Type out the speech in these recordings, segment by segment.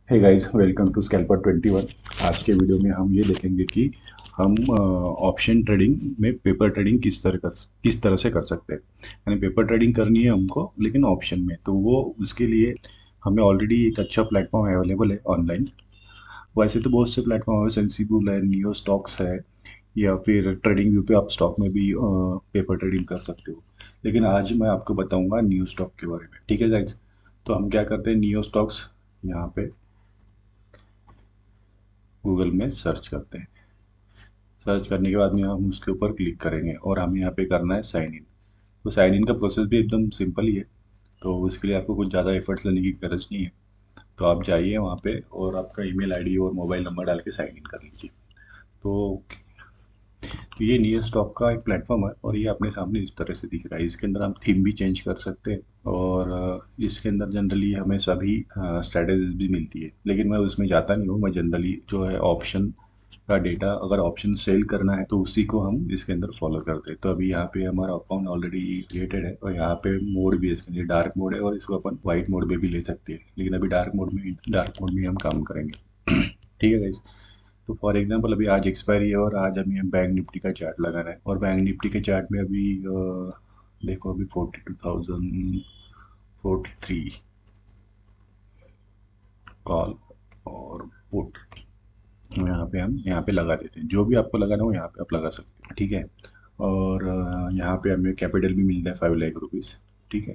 Hey guys, welcome to Scalper 21। आज के video में हम ये देखेंगे कि हम ऑप्शन ट्रेडिंग में पेपर ट्रेडिंग किस तरह से कर सकते हैं। यानी पेपर ट्रेडिंग करनी है हमको, लेकिन ऑप्शन में तो वो उसके लिए हमें ऑलरेडी एक अच्छा प्लेटफॉर्म अवेलेबल है ऑनलाइन। वैसे तो बहुत से प्लेटफॉर्म है, सेंसिबल है, नियो स्टॉक्स है, या फिर ट्रेडिंग व्यू पे आप स्टॉक में भी पेपर ट्रेडिंग कर सकते हो। लेकिन आज मैं आपको बताऊंगा न्यू स्टॉक के बारे में। ठीक है गाइज, तो हम क्या करते हैं, नियो स्टॉक्स यहाँ पे गूगल में सर्च करते हैं। सर्च करने के बाद में हम उसके ऊपर क्लिक करेंगे और हमें यहाँ पे करना है साइन इन। तो साइन इन का प्रोसेस भी एकदम सिंपल ही है, तो उसके लिए आपको कुछ ज़्यादा एफर्ट्स लेने की गरज नहीं है। तो आप जाइए वहाँ पे और आपका ईमेल आईडी और मोबाइल नंबर डाल के साइन इन कर लीजिए। तो ये नियर स्टॉक का एक प्लेटफॉर्म है और ये अपने सामने इस तरह से दिख रहा है। इसके अंदर हम थीम भी चेंज कर सकते हैं और इसके अंदर जनरली हमें सभी स्ट्रेटेजीज भी मिलती है, लेकिन मैं उसमें जाता नहीं हूँ। मैं जनरली जो है ऑप्शन का डेटा, अगर ऑप्शन सेल करना है तो उसी को हम इसके अंदर फॉलो करते हैं। तो अभी यहाँ पे हमारा अकाउंट ऑलरेडी क्रिएटेड है और यहाँ पे मोड भी है, इसके अंदर डार्क मोड है और इसको अपन वाइट मोड में भी ले सकते हैं, लेकिन अभी डार्क मोड में हम काम करेंगे। ठीक है गाइस, तो फॉर एग्जांपल अभी आज एक्सपायरी है और आज हमें बैंक निफ्टी का चार्ट लगाना है और बैंक निफ्टी के चार्ट में अभी देखो अभी 42,043 कॉल और पुट हम यहाँ पे लगा देते हैं। जो भी आपको लगाना हो यहाँ पे आप लगा सकते हैं। ठीक है, और यहाँ पे हमें कैपिटल भी मिलता है 5 लाख रुपीज़। ठीक है,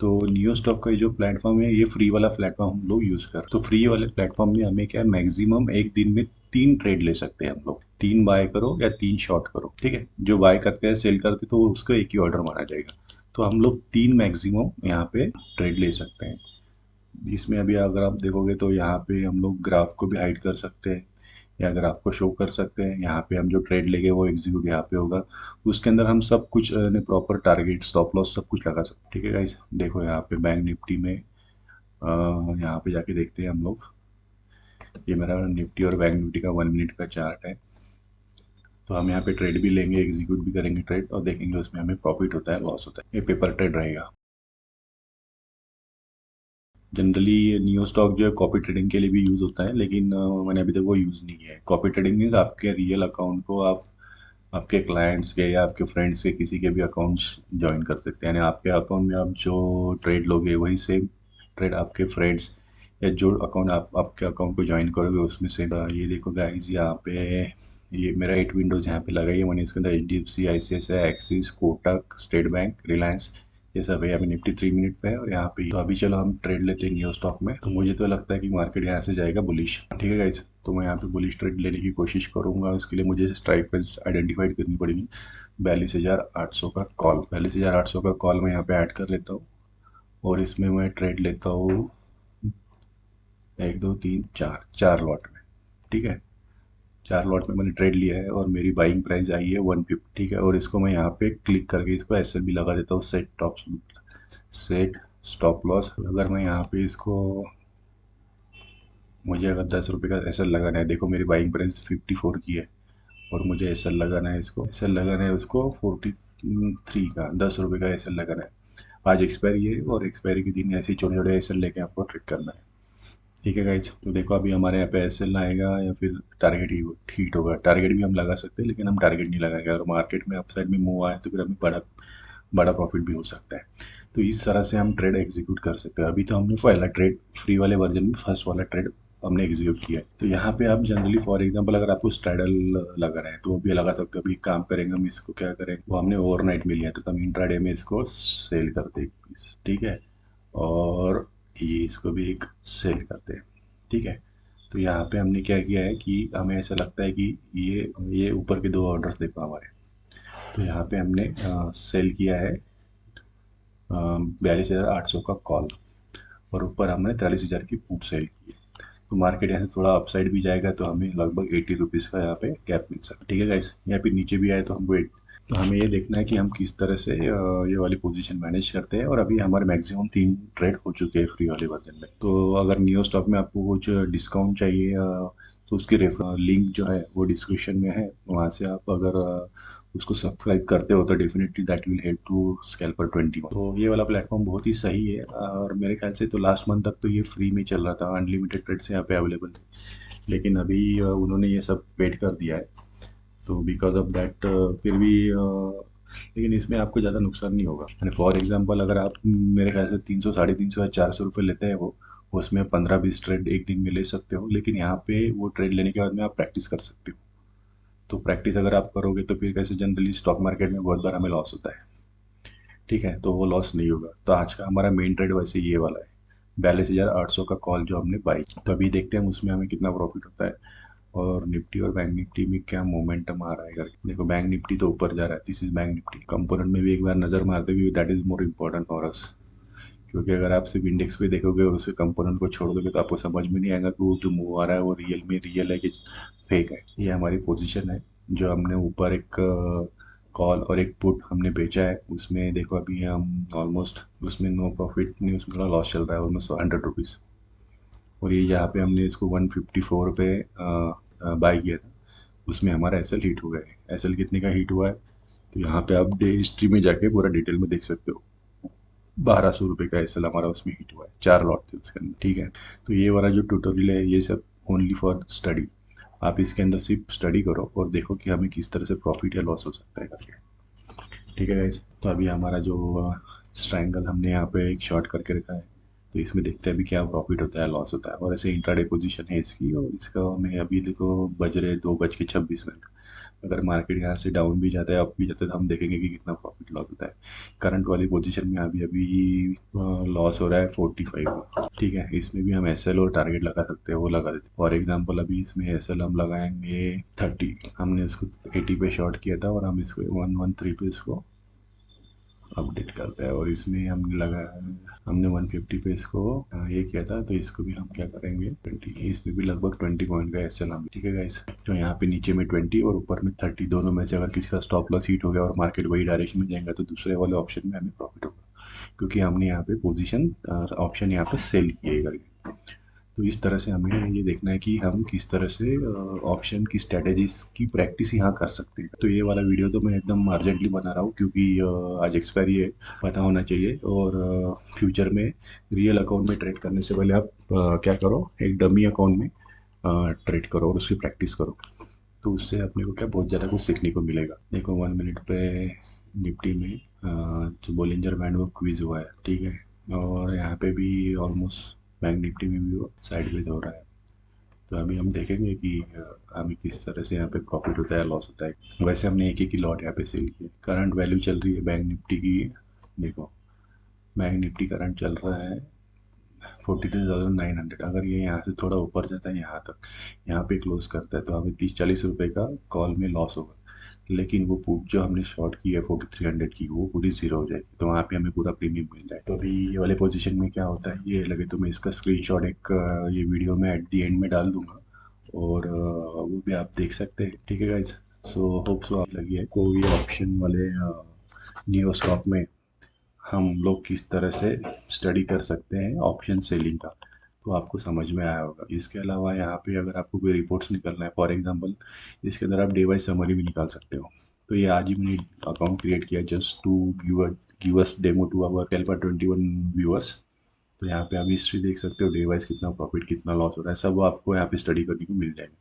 तो नियो स्टॉक का ये जो प्लेटफॉर्म है, ये फ्री वाला प्लेटफॉर्म हम लोग यूज़ कर, तो फ्री वाले प्लेटफॉर्म में हमें क्या है, मैक्सिमम एक दिन में 3 ट्रेड ले सकते हैं हम लोग। 3 बाय करो या 3 शॉर्ट करो। ठीक है, जो बाय करते हैं सेल करते हैं तो उसको एक ही ऑर्डर माना जाएगा। तो हम लोग 3 मैक्सिमम यहाँ पे ट्रेड ले सकते हैं। इसमें अभी अगर आप देखोगे तो यहाँ पे हम लोग ग्राफ को भी हाइड कर सकते हैं या ग्राफ को शो कर सकते हैं। यहाँ पे हम जो ट्रेड लेंगे वो एग्जीक्यूट यहाँ पे होगा। उसके अंदर हम सब कुछ प्रॉपर टारगेट, स्टॉप लॉस सब कुछ लगा सकते हैं। ठीक है गाइस, देखो यहाँ पे बैंक निफ्टी में यहाँ पे जाके देखते हैं हम लोग। ये मेरा निफ्टी और बैंक निफ्टी का 1 मिनट का चार्ट है। तो हम यहाँ पे ट्रेड भी लेंगे, एग्जीक्यूट भी करेंगे ट्रेड और देखेंगे उसमें हमें प्रॉफिट होता है, लॉस होता है। ये पेपर ट्रेड रहेगा। जनरली ये नियो स्टॉक जो है कॉपी ट्रेडिंग के लिए भी यूज़ होता है, लेकिन मैंने अभी तक वो यूज़ नहीं किया है। कॉपी ट्रेडिंग मीन्स आपके रियल अकाउंट को आप आपके क्लाइंट्स के या आपके फ्रेंड्स के किसी के भी अकाउंट्स ज्वाइन कर सकते हैं। यानी आपके अकाउंट में आप जो ट्रेड लोगे वही सेम ट्रेड आपके फ्रेंड्स या जो अकाउंट आप आपके अकाउंट को ज्वाइन करोगे उसमें से। ये देखो गाइस, यहाँ पे ये मेरा 8 विंडोज़ यहाँ पे लगाई है मैंने। इसके अंदर HDFC, ICICI, axis, Kotak, state bank, Reliance, ये सब है। अभी निफ्टी 3 मिनट पे है और यहाँ पे तो अभी चलो हम ट्रेड लेते हैं न्यू स्टॉक में। तो मुझे तो लगता है कि मार्केट यहाँ से जाएगा बुलिश। ठीक है गाइस, तो मैं यहाँ पे बुलिश ट्रेड लेने की कोशिश करूंगा। उसके लिए मुझे स्ट्राइक प्राइस आइडेंटिफाइड करनी पड़ेगी। 42,800 का कॉल, 42,800 का कॉल मैं यहाँ पे ऐड कर लेता हूँ और इसमें मैं ट्रेड लेता हूँ 1 2 3 4 4 लॉट में। ठीक है, 4 लॉट में मैंने ट्रेड लिया है और मेरी बाइंग प्राइस आई है 150। ठीक है, और इसको मैं यहाँ पे क्लिक करके इसको एस भी लगा देता हूँ, सेट स्टॉप लॉस। अगर मैं यहाँ पे इसको, मुझे अगर 10 रुपये का एस लगाना है, देखो मेरी बाइंग प्राइस 54 की है और मुझे एस लगाना है, इसको एस लगाना है उसको 43 का, 10 रुपये का एस लगाना है। आज एक्सपायरी है और एक्सपायरी के दिन ऐसे छोटे छोटे एस लेके आपको ट्रेड करना है। ठीक है गाइज, तो देखो अभी हमारे यहाँ पे एस आएगा या फिर टारगेट ही हिट होगा। टारगेट भी हम लगा सकते हैं लेकिन हम टारगेट नहीं लगाएंगे। अगर मार्केट में अपसाइड में मूव आए तो फिर हमें बड़ा बड़ा प्रॉफिट भी हो सकता है। तो इस तरह से हम ट्रेड एग्जीक्यूट कर सकते हैं। अभी तो हमने पहला ट्रेड फ्री वाले वर्जन में फर्स्ट वाला ट्रेड हमने एग्जीक्यूट किया है। तो यहाँ पे आप जनरली फॉर एग्जांपल अगर आपको स्ट्रैडल लगा रहा है तो वो भी लगा सकते हो। अभी एक काम करेंगे हम, इसको क्या करें, वो हमने ओवरनाइट में लिया तो हम इंट्राडे में इसको सेल करते हैं एक पीस। ठीक है, और ये इसको भी एक सेल करते हैं। ठीक है, तो यहाँ पे हमने क्या किया है कि हमें ऐसा लगता है कि ये ऊपर के 2 ऑर्डर्स देखो हमारे। तो यहाँ पे हमने सेल किया है 42,800 का कॉल और ऊपर हमने 43,000 की पुट सेल की है। तो मार्केट यहाँ से थोड़ा अपसाइड भी जाएगा तो हमें लगभग 80 रुपीज़ का यहाँ पे गैप मिल सकता है। ठीक है गाइस, यहाँ पे नीचे भी आए तो हमको तो हमें ये देखना है कि हम किस तरह से ये वाली पोजीशन मैनेज करते हैं। और अभी हमारे मैक्सिमम 3 ट्रेड हो चुके हैं फ्री वाले वर्जन में। तो अगर न्यू स्टॉक में आपको कुछ डिस्काउंट चाहिए तो उसकी लिंक जो है वो डिस्क्रिप्शन में है, वहाँ से आप अगर उसको सब्सक्राइब करते हो तो definitely that will help to Scalper 21। तो ये वाला प्लेटफॉर्म बहुत ही सही है और मेरे ख्याल से तो लास्ट मंथ तक तो ये फ्री में चल रहा था, अनलिमिटेड ट्रेड्स यहाँ पे अवेलेबल थे, लेकिन अभी उन्होंने ये सब पेड कर दिया है। तो बिकॉज ऑफ दैट फिर भी लेकिन इसमें आपको ज़्यादा नुकसान नहीं होगा। यानी फॉर एग्जांपल अगर आप मेरे ख्याल से 300 350 या 400 रुपये लेते हैं वो, उसमें 15-20 ट्रेड एक दिन में ले सकते हो, लेकिन यहाँ पे वो ट्रेड लेने के बाद में आप प्रैक्टिस कर सकते हो। तो प्रैक्टिस अगर आप करोगे तो फिर कैसे जनरली स्टॉक मार्केट में बहुत बार हमें लॉस होता है, ठीक है, तो वो लॉस नहीं होगा। तो आज का हमारा मेन ट्रेड वैसे ये वाला है, 42,800 का कॉल जो हमने बाई। तो अभी देखते हैं उसमें हमें कितना प्रॉफिट होता है और निफ्टी और बैंक निफ्टी में क्या मोमेंटम आ रहा है करके। देखो बैंक निफ्टी तो ऊपर जा रहा है, this is bank Nifty. Component में भी एक बार नज़र मारते हुए, that is more important for us, क्योंकि अगर आप सिर्फ इंडेक्स पे देखोगे और उसके कंपोनेंट को छोड़ दोगे तो आपको समझ में नहीं आएगा कि वो जो मूव आ रहा है वो रियल में रियल है कि फेक है। ये हमारी पोजीशन है जो हमने ऊपर एक कॉल और एक पुट हमने बेचा है, उसमें देखो अभी हम ऑलमोस्ट उसमें नो प्रॉफिट नहीं, उसमें थोड़ा लॉस चल रहा है ऑलमोस्ट 100 रुपीज़। और ये जहाँ पे हमने इसको 154 पे बाई किया था, उसमें हमारा एसएल हिट हो गया है। एसएल कितने का हिट हुआ है तो यहाँ पे आप डे हिस्ट्री में जाके पूरा डिटेल में देख सकते हो। 1200 रुपये का एसएल हमारा उसमें हिट हुआ है, 4 लॉट थे उसके अंदर, ठीक है। तो ये वाला जो ट्यूटोरियल है ये सब ओनली फॉर स्टडी, आप इसके अंदर सिर्फ स्टडी करो और देखो कि हमें किस तरह से प्रॉफिट या लॉस हो सकता है करके, ठीक है गाइज। तो अभी हमारा जो स्ट्रायंगल हमने यहाँ पे एक शॉर्ट करके रखा है, तो इसमें देखते हैं अभी क्या प्रॉफिट होता है लॉस होता है। और ऐसे इंट्राडे पोजीशन है इसकी, और इसका हमें अभी देखो बज रहे 2:26। अगर मार्केट यहाँ से डाउन भी जाता है अप भी जाता है तो हम देखेंगे कि कितना प्रॉफिट लॉस होता है। करंट वाली पोजीशन में अभी अभी लॉस हो रहा है 45 का, ठीक है। इसमें भी हम एसएल और टारगेट लगा सकते हैं, वो लगा देते हैं। फॉर एग्जांपल अभी इसमें एसएल हम लगाएंगे 30, हमने इसको 80 पे शॉर्ट किया था और हम इसको 113 पे इसको अपडेट करते हैं, और इसमें हमने लगाया, हमने 150 पे इसको ये किया था, तो इसको भी हम क्या करेंगे 20, इसमें भी लगभग 20 पॉइंट का एस चला, ठीक है गाइस। तो यहाँ पे नीचे में 20 और ऊपर में 30, दोनों में से अगर किसी का स्टॉप लॉस हिट हो गया और मार्केट वही डायरेक्शन में जाएगा तो दूसरे वाले ऑप्शन में हमें प्रॉफिट होगा, क्योंकि हमने यहाँ पे पोजीशन ऑप्शन यहाँ पे सेल किए करके। तो इस तरह से हमें ये देखना है कि हम किस तरह से ऑप्शन की स्ट्रेटेजीज की प्रैक्टिस यहाँ कर सकते हैं। तो ये वाला वीडियो तो मैं एकदम अर्जेंटली बना रहा हूँ क्योंकि आज एक्सपायरी है, पता होना चाहिए। और फ्यूचर में रियल अकाउंट में ट्रेड करने से पहले आप क्या करो, एक डमी अकाउंट में ट्रेड करो और उसकी प्रैक्टिस करो, तो उससे अपने को क्या बहुत ज़्यादा कुछ सीखने को मिलेगा। देखो 1 मिनट पे निफ्टी में जो बोलिंजर बैंड वो क्विज हुआ है, ठीक है, और यहाँ पे भी ऑलमोस्ट बैंक निफ्टी में भी वो साइडवेज हो रहा है। तो अभी हम देखेंगे कि हमें किस तरह से यहाँ पे प्रॉफिट होता है लॉस होता है। वैसे हमने एक ही लॉट यहाँ पे सेल किया। करंट वैल्यू चल रही है बैंक निफ्टी की, देखो बैंक निफ्टी करंट चल रहा है 42,900। अगर ये यहाँ से थोड़ा ऊपर जाता है यहाँ तक, यहाँ पे क्लोज करता है, तो हमें 30-40 रुपये का कॉल में लॉस होगा। लेकिन वो पुट जो हमने शॉर्ट की है 4300 की, वो पूरी जीरो हो जाएगी, तो वहाँ पे हमें पूरा प्रीमियम मिल जाए। तो अभी ये वाले पोजीशन में क्या होता है, ये लगे तो मैं इसका स्क्रीनशॉट एक ये वीडियो में एट दी एंड में डाल दूंगा, और वो भी आप देख सकते हैं, ठीक है गाइज। सो होप सो आप लगी है कोई ऑप्शन वाले न्यू स्टॉक में हम लोग किस तरह से स्टडी कर सकते हैं ऑप्शन सेलिंग का, तो आपको समझ में आया होगा। इसके अलावा यहाँ पे अगर आपको कोई रिपोर्ट्स निकलना है, फॉर एग्जांपल इसके अंदर आप डे वाइज समरी भी निकाल सकते हो। तो ये आज ही मैंने अकाउंट क्रिएट किया just to give us demo to our helper 21 viewers. तो यहाँ पे आप हिस्ट्री देख सकते हो, डे वाइज कितना प्रॉफिट कितना लॉस हो रहा है, सब आपको यहाँ पे स्टडी करने को मिल जाएगा।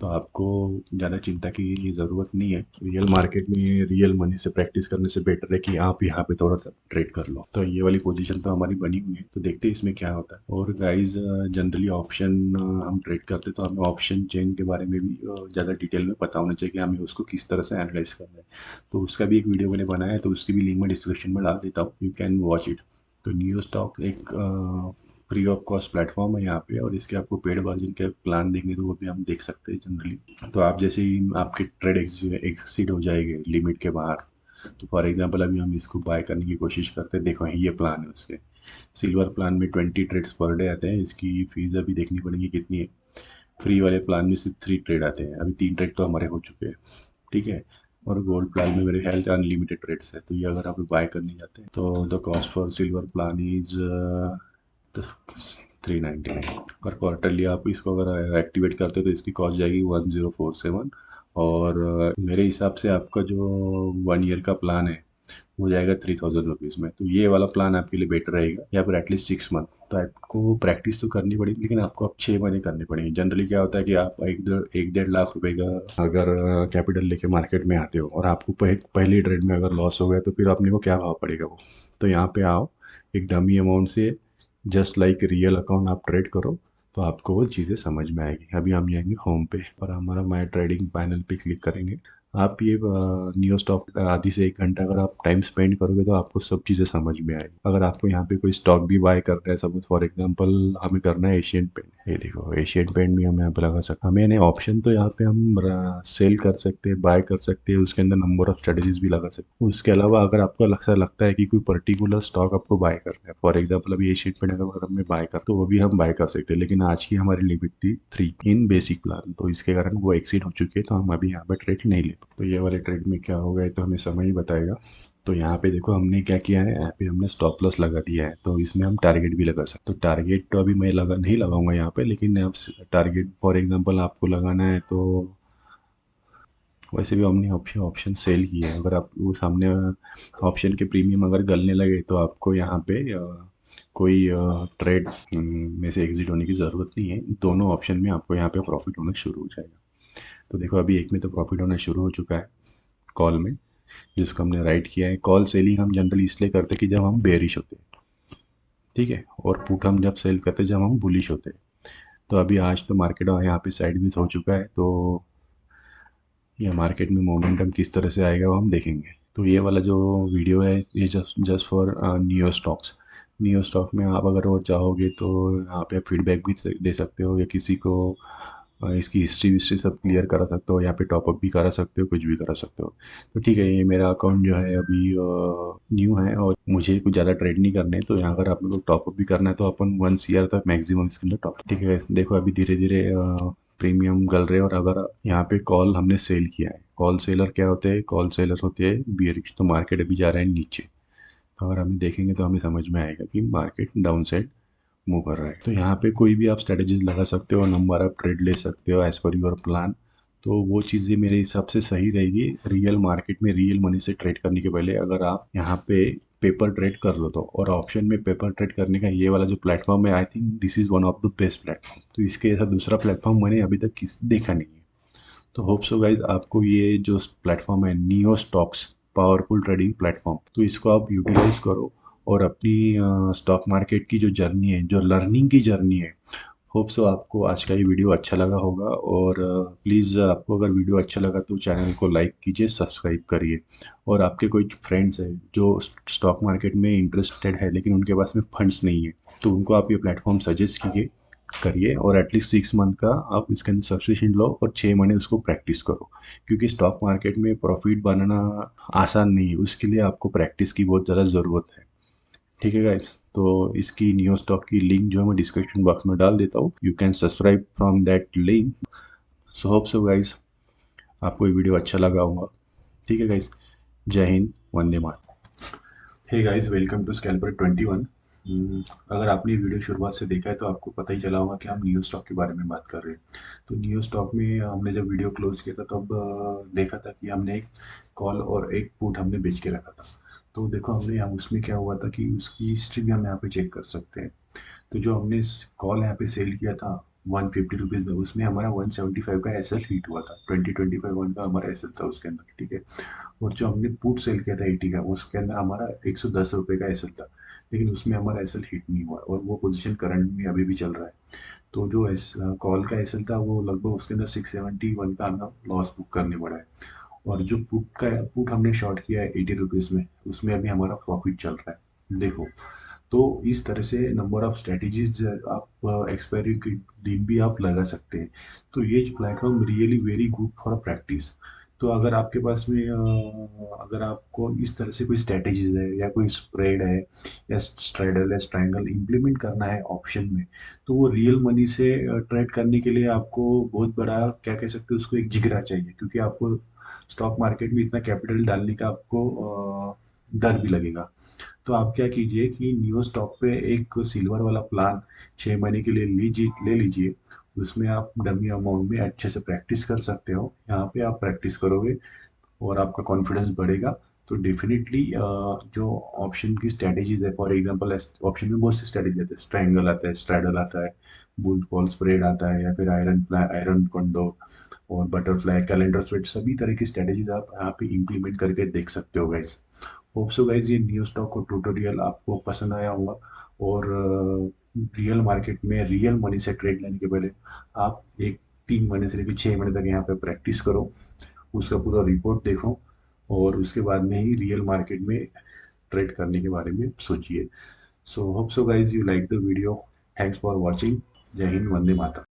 तो आपको ज़्यादा चिंता की ज़रूरत नहीं है। रियल मार्केट में रियल मनी से प्रैक्टिस करने से बेटर है कि आप यहाँ पे थोड़ा सा ट्रेड कर लो। तो ये वाली पोजीशन तो हमारी बनी हुई है, तो देखते हैं इसमें क्या होता है। और गाइस जनरली ऑप्शन हम ट्रेड करते तो हमें ऑप्शन चेन के बारे में भी ज़्यादा डिटेल में पता होना चाहिए कि हमें उसको किस तरह से एनालाइज करना है। तो उसका भी एक वीडियो मैंने बनाया है, तो उसकी भी लिंक मैं डिस्क्रिप्शन में डाल देता हूँ, यू कैन वॉच इट। तो न्यू स्टॉक एक फ्री ऑफ कॉस्ट प्लेटफॉर्म है यहाँ पे, और इसके आपको पेड वर्जन के प्लान देखने तो वो भी हम देख सकते हैं जनरली। तो आप जैसे ही आपके ट्रेड एक्सीड हो जाएंगे लिमिट के बाहर, तो फॉर एग्जांपल अभी हम इसको बाय करने की कोशिश करते हैं, देखो ये प्लान है उसके, सिल्वर प्लान में 20 ट्रेड्स पर डे आते हैं, इसकी फीस अभी देखनी पड़ेगी कितनी है। फ्री वाले प्लान में सिर्फ 3 ट्रेड आते हैं, अभी 3 ट्रेड तो हमारे हो चुके हैं, ठीक है। और गोल्ड प्लान में मेरे ख्याल से अनलिमिटेड ट्रेड्स है, तो ये अगर आप बाय करने जाते हैं तो the cost for silver plan is 399। अगर क्वार्टरली आप इसको अगर एक्टिवेट करते हो तो इसकी कॉस्ट जाएगी 1047, और मेरे हिसाब से आपका जो 1 ईयर का प्लान है हो जाएगा 3000 रुपीज़ में। तो ये वाला प्लान आपके लिए बेटर रहेगा, या फिर एटलीस्ट 6 मंथ। तो आपको प्रैक्टिस तो करनी पड़ेगी, लेकिन आपको अब 6 महीने करनी पड़ेगी। जनरली क्या होता है कि आप 1-1.5 लाख रुपए का अगर कैपिटल लेके मार्केट में आते हो और आपको पहली ट्रेड में अगर लॉस हो गया तो फिर अपने को क्या भाव पड़ेगा वो। तो यहाँ पे आओ, एक डमी अमाउंट से जस्ट लाइक रियल अकाउंट आप ट्रेड करो, तो आपको वो चीज़ें समझ में आएगी। अभी हम जाएंगे होम पे और हमारा माई ट्रेडिंग पैनल पे क्लिक करेंगे। आप ये नियो स्टॉक आधी से 1 घंटा अगर आप टाइम स्पेंड करोगे तो आपको सब चीज़ें समझ में आएगी। अगर आपको यहाँ पे कोई स्टॉक भी बाय करना है, सपोज फॉर एग्जांपल हमें करना है एशियन पेंट, ये देखो एशियन पेंट भी हम यहाँ पे लगा सकते हैं। हमें यानी ऑप्शन तो यहाँ पे हम सेल कर सकते हैं, बाय कर सकते हैं, उसके अंदर नंबर ऑफ स्ट्रेटेजीज भी लगा सकते हैं। उसके अलावा अगर आपको लगता है कि कोई पर्टिकुलर स्टॉक आपको बाय करना है, फॉर एग्जाम्पल अभी एशियन पेंट अगर हमें बाय कर, तो वो भी हम बाय कर सकते हैं। लेकिन आज की हमारी लिमिट थी 3 इन बेसिक प्लान, तो इसके कारण वो एक्सीड हो चुके हैं, तो हम अभी यहाँ पे ट्रेड नहीं ले पाए। तो ये वाले ट्रेड में क्या होगा ये तो हमें समय ही बताएगा। तो यहाँ पे देखो हमने क्या किया है, यहाँ पे हमने स्टॉप लॉस लगा दिया है, तो इसमें हम टारगेट भी लगा सकते। तो टारगेट तो अभी मैं लगा नहीं लगाऊंगा यहाँ पे, लेकिन आप टारगेट फॉर एग्जांपल आपको लगाना है तो वैसे भी हमने ऑप्शन ऑप्शन सेल किया है। अगर आप वो सामने ऑप्शन के प्रीमियम अगर गलने लगे तो आपको यहाँ पे कोई ट्रेड में से एग्जिट होने की ज़रूरत नहीं है। दोनों ऑप्शन में आपको यहाँ पे प्रॉफिट होना शुरू हो जाएगा। तो देखो अभी एक में तो प्रॉफिट होना शुरू हो चुका है कॉल में, जिसको हमने राइट किया है। कॉल सेलिंग हम जनरली इसलिए करते हैं कि जब हम बेरिश होते हैं, ठीक है, और पुट हम जब सेल करते हैं जब हम बुलिश होते हैं। तो अभी आज तो मार्केट यहाँ पे साइड में हो चुका है, तो ये मार्केट में मोमेंटम किस तरह से आएगा वो हम देखेंगे। तो ये वाला जो वीडियो है ये just just for neo stocks. Neo stock में आप अगर और चाहोगे तो यहाँ पे फीडबैक भी दे सकते हो, या किसी को इसकी हिस्ट्री विस्ट्री सब क्लियर करा सकते हो, यहाँ पे टॉपअप भी करा सकते हो, कुछ भी करा सकते हो। तो ठीक है, ये मेरा अकाउंट जो है अभी न्यू है और मुझे कुछ ज़्यादा ट्रेड नहीं करने, तो यहाँ अगर आप लोग को टॉपअप भी करना है तो अपन 1 CR तक मैक्सिमम इसके अंदर टॉप। ठीक है, देखो अभी धीरे धीरे प्रीमियम गल रहे हैं। और अगर यहाँ पे कॉल हमने सेल किया है, कॉल सेलर क्या होते हैं, कॉल सेलर होते हैं बियरिश। तो मार्केट अभी जा रहा है नीचे, तो अगर हम देखेंगे तो हमें समझ में आएगा कि मार्केट डाउन साइड मूव कर रहा है। तो यहाँ पे कोई भी आप स्ट्रेटजीज लगा सकते हो, नंबर आप ट्रेड ले सकते हो एज पर योर प्लान। तो वो चीज़ें मेरे हिसाब से सही रहेगी रियल मार्केट में रियल मनी से ट्रेड करने के पहले। अगर आप यहाँ पे पेपर ट्रेड कर लो तो, और ऑप्शन में पेपर ट्रेड करने का ये वाला जो प्लेटफॉर्म है, I think this is one of the best platform. तो इसके जैसा दूसरा प्लेटफॉर्म मैंने अभी तक देखा नहीं है। तो होप सो गाइज आपको ये जो प्लेटफॉर्म है neo stocks, powerful trading platform, तो इसको आप यूटिलाइज करो और अपनी स्टॉक मार्केट की जो जर्नी है, जो लर्निंग की जर्नी है, होप सो आपको आज का ये वीडियो अच्छा लगा होगा। और प्लीज़ आपको अगर वीडियो अच्छा लगा तो चैनल को लाइक कीजिए, सब्सक्राइब करिए। और आपके कोई फ्रेंड्स हैं जो स्टॉक मार्केट में इंटरेस्टेड है लेकिन उनके पास में फंड्स नहीं है, तो उनको आप ये प्लेटफॉर्म सजेस्ट कीजिए, करिए। और एटलीस्ट 6 मंथ का आप इसके अंदर सब्सक्रिप्शन लो और 6 महीने उसको प्रैक्टिस करो, क्योंकि स्टॉक मार्केट में प्रॉफिट बनाना आसान नहीं है, उसके लिए आपको प्रैक्टिस की बहुत ज़्यादा ज़रूरत है। ठीक है गाइस, तो इसकी न्यू स्टॉक की लिंक जो है मैं डिस्क्रिप्शन बॉक्स में डाल देता हूँ, you can subscribe from that link. So hope so guys आपको ये वीडियो अच्छा लगा होगा। ठीक है गाइस, जय हिंद, वंदे मातरम। Hey guys, welcome to Scalper 21। अगर आपने ये वीडियो शुरुआत से देखा है तो आपको पता ही चला होगा कि हम न्यू स्टॉक के बारे में बात कर रहे हैं। तो न्यू स्टॉक में हमने जब वीडियो क्लोज किया था तब देखा था कि हमने एक कॉल और एक पुट हमने बेच के रखा था। तो देखो हमने यहाँ उसमें क्या हुआ था कि उसकी हिस्ट्री भी हम यहाँ पे चेक कर सकते हैं। तो जो हमने कॉल यहाँ पे सेल किया था 150 रुपीज़ में, उसमें हमारा 175 का एसएल हिट हुआ था। 20-25 का हमारा एसएल था उसके अंदर, ठीक है। और जो हमने पुट सेल किया था 80 का, उसके अंदर हमारा 110 रुपये का एसएल था, लेकिन उसमें हमारा एसएल हिट नहीं हुआ और वो पोजीशन करंट में अभी भी चल रहा है। तो जो एस कॉल का एसएल था वो लगभग उसके अंदर 671 का हमें लॉस बुक करने पड़ा है। और जो पुट हमने शॉर्ट किया है 80 रुपीज़ में, उसमें अभी हमारा प्रॉफिट चल रहा है, देखो। तो इस तरह से नंबर ऑफ स्ट्रेटेजीज आप एक्सपायरी के दिन भी आप लगा सकते हैं। तो ये platform really very good for practice. तो अगर आपके पास में अगर आपको इस तरह से कोई स्ट्रेटेजीज है या कोई स्प्रेड है या स्ट्रेडल या स्ट्रैंगल इम्प्लीमेंट करना है ऑप्शन में, तो वो रियल मनी से ट्रेड करने के लिए आपको बहुत बड़ा क्या कह सकते हैं उसको, एक जिगरा चाहिए। क्योंकि आपको स्टॉक मार्केट में इतना कैपिटल डालने का आपको डर भी लगेगा। तो आप क्या कीजिए कि न्यू स्टॉक पे एक सिल्वर वाला प्लान 6 महीने के लिए ले लीजिए। उसमें आप डमी अमाउंट में अच्छे से प्रैक्टिस कर सकते हो। यहाँ पे आप प्रैक्टिस करोगे और आपका कॉन्फिडेंस बढ़ेगा, तो डेफिनेटली जो ऑप्शन की स्ट्रैटेजीज है, फॉर एग्जांपल ऑप्शन में बहुत सी स्ट्रैटेजी आते हैं, स्ट्रैंगल आता है, स्ट्रैडल आता है, बुल कॉल स्प्रेड आता है, या फिर आयरन कंडो और बटरफ्लाई कैलेंडर स्प्रेड, सभी तरह की स्ट्रैटेजीज आप यहाँ पे इम्प्लीमेंट करके देख सकते हो गाइस। होप सो गाइज ये न्यू स्टॉक और ट्यूटोरियल आपको पसंद आया होगा। और रियल मार्केट में रियल मनी से ट्रेड लेने के पहले आप एक 3 महीने से लेकर 6 महीने तक यहाँ पे प्रैक्टिस करो, उसका पूरा रिपोर्ट देखो, और उसके बाद में ही रियल मार्केट में ट्रेड करने के बारे में सोचिए। So hope so guys you like the video. Thanks for watching. जय हिंद, वंदे मातरम।